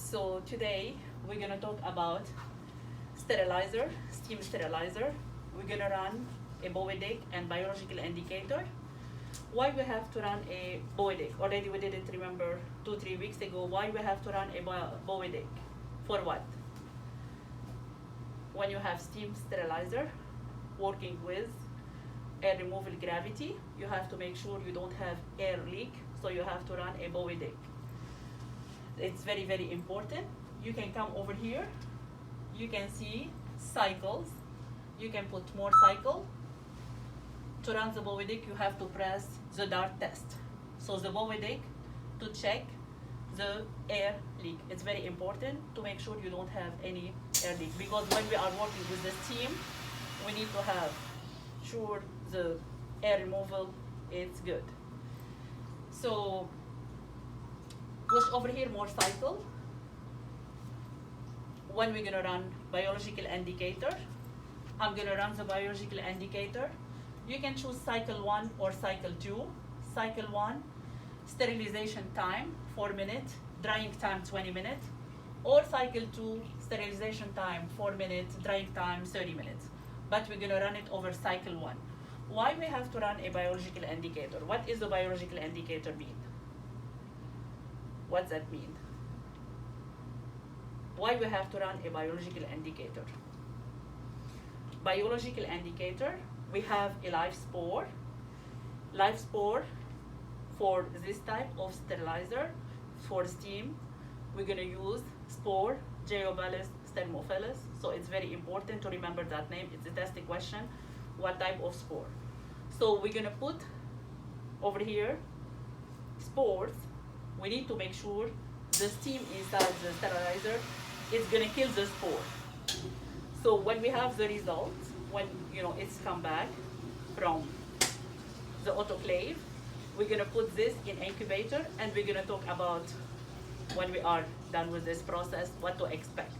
So today we're gonna talk about sterilizer, steam sterilizer. We're gonna run a Bowie Dick and biological indicator. Why we have to run a Bowie Dick? Already we did it, remember, 2-3 weeks ago. Why we have to run a Bowie Dick? For what? When you have steam sterilizer working with air removal gravity, you have to make sure you don't have air leak, so you have to run a Bowie Dick. It's very, very important. You can come over here. You can see cycles. You can put more cycle. To run the Bowie Dick, you have to press the dart test. So the Bowie Dick to check the air leak. It's very important to make sure you don't have any air leak, because when we are working with the steam, we need to have sure the air removal is good. So push over here more cycle. When we're gonna run biological indicator, I'm gonna run the biological indicator. You can choose cycle 1 or cycle 2. Cycle 1, sterilization time 4 minutes, drying time 20 minutes, or cycle 2, sterilization time 4 minutes, drying time 30 minutes. But we're gonna run it over cycle 1. Why we have to run a biological indicator? What is the biological indicator mean? What's that mean? Why we have to run a biological indicator? Biological indicator, we have a live spore. Live spore for this type of sterilizer, for steam, we're gonna use spore Geoballus thermophilus. So it's very important to remember that name. It's a testing question, what type of spore. So we're gonna put over here spores. We need to make sure the steam inside the sterilizer is gonna kill the spore. So when we have the results, when it's come back from the autoclave, we're gonna put this in incubator, and we're gonna talk about when we are done with this process, what to expect.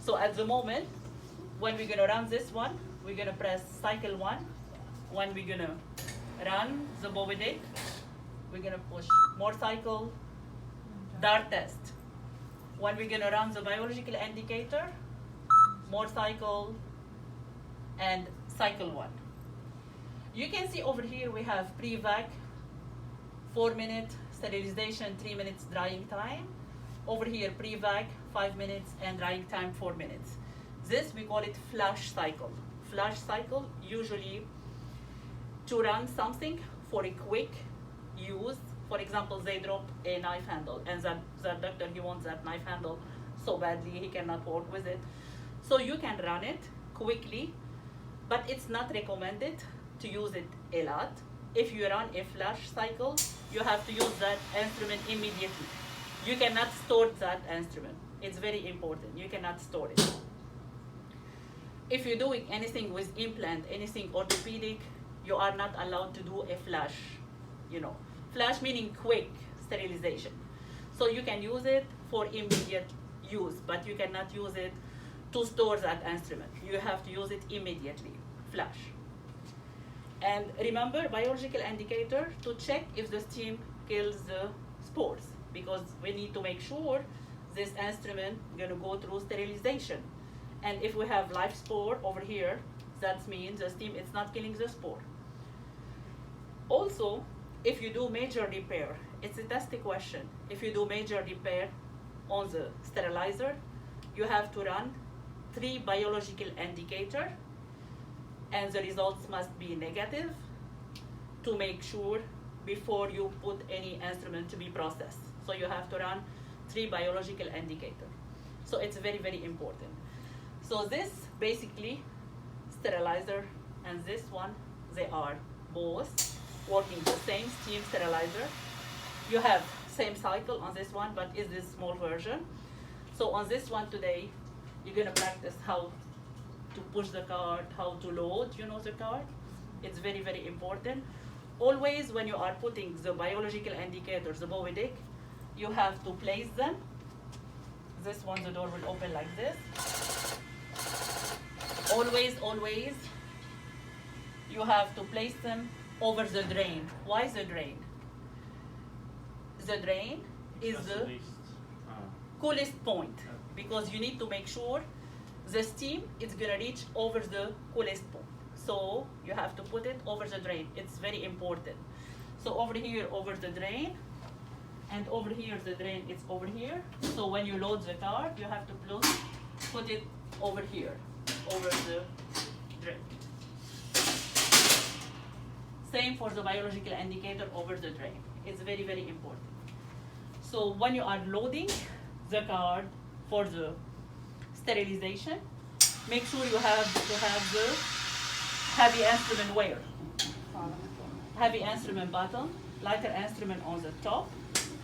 So at the moment, when we're gonna run this one, we're gonna press cycle 1. When we're gonna run the Bowie Dick, we're gonna push more cycle, dart test. When we're gonna run the biological indicator, more cycle, and cycle 1. You can see over here we have pre-vac, 4 minutes, sterilization, 3 minutes drying time. Over here, pre-vac, 5 minutes, and drying time, 4 minutes. This, we call it flash cycle. Flash cycle, usually to run something for a quick use. For example, they drop a knife handle, and the doctor, he wants that knife handle so badly, he cannot work with it. So you can run it quickly, but it's not recommended to use it a lot. If you run a flash cycle, you have to use that instrument immediately. You cannot store that instrument. It's very important. You cannot store it. If you're doing anything with implant, anything orthopedic, you are not allowed to do a flash. Flash meaning quick sterilization. So you can use it for immediate use, but you cannot use it to store that instrument. You have to use it immediately, flash. And remember, biological indicator to check if the steam kills the spores, because we need to make sure this instrument is going to go through sterilization. And if we have live spore over here, that means the steam is not killing the spore. Also, if you do major repair, it's a testing question. If you do major repair on the sterilizer, you have to run 3 biological indicator, and the results must be negative to make sure before you put any instrument to be processed. So you have to run 3 biological indicator. So it's very, very important. So this basically sterilizer and this one, they are both working the same steam sterilizer. You have same cycle on this one, but is this small version. So on this one today, you're gonna practice how to push the card, how to load, the card. It's very, very important. Always when you are putting the biological indicators, the Bowie Dick, you have to place them. This one, the door will open like this. Always, you have to place them over the drain. Why the drain? The drain is That's the least coolest point, because you need to make sure the steam is gonna reach over the coolest point. So you have to put it over the drain. It's very important. So over here, over the drain, and over here the drain is over here. So when you load the car, you have to put it over here, over the drain. Same for the biological indicator over the drain. It's very, very important. So when you are loading the car for the sterilization, make sure you have to have the heavy instrument wear. Heavy instrument bottom, lighter instrument on the top.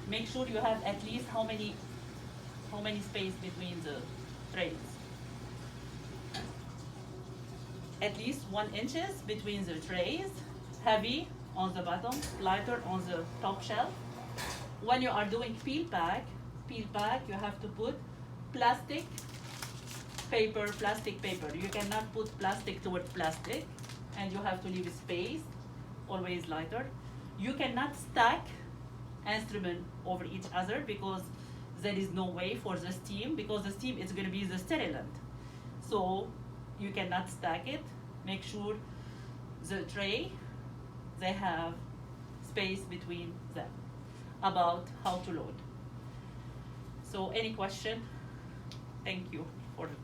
Make sure you have at least how many space between the trays. At least 1 inch between the trays. Heavy on the bottom, lighter on the top shelf. When you are doing peel pack, you have to put plastic paper. You cannot put plastic toward plastic, and you have to leave space, always lighter. You cannot stack instrument over each other because there is no way for the steam, because the steam is going to be the sterilant. So you cannot stack it. Make sure the tray, they have space between them about how to load. So any question? Thank you for